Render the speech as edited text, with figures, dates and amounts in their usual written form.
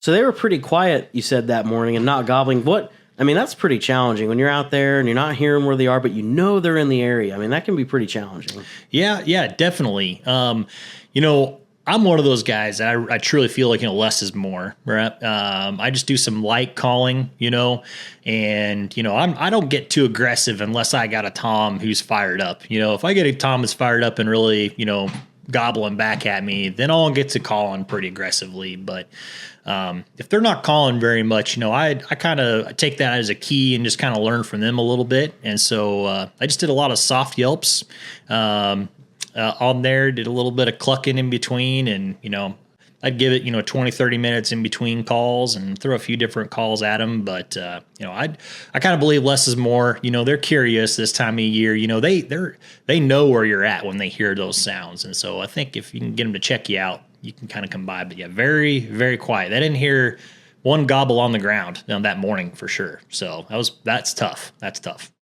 So they were pretty quiet, you said, that morning and not gobbling. That's pretty challenging when you're out there and you're not hearing where they are, but you know they're in the area. I mean, that can be pretty challenging. Yeah, definitely. I'm one of those guys that I truly feel like, less is more, right? I just do some light calling, and, I don't get too aggressive unless I got a tom who's fired up. If I get a tom that's fired up and really, gobbling back at me, then I'll get to calling pretty aggressively. But if they're not calling very much, I kind of take that as a key and just kind of learn from them a little bit. And so I just did a lot of soft yelps on there, did a little bit of clucking in between, and, I'd give it, 20, 30 minutes in between calls and throw a few different calls at them. But, I kind of believe less is more. They're curious this time of year. They know where you're at when they hear those sounds. And so I think if you can get them to check you out, you can kind of come by. But yeah, very, very quiet. They didn't hear one gobble on the ground that morning for sure. So that's tough. That's tough.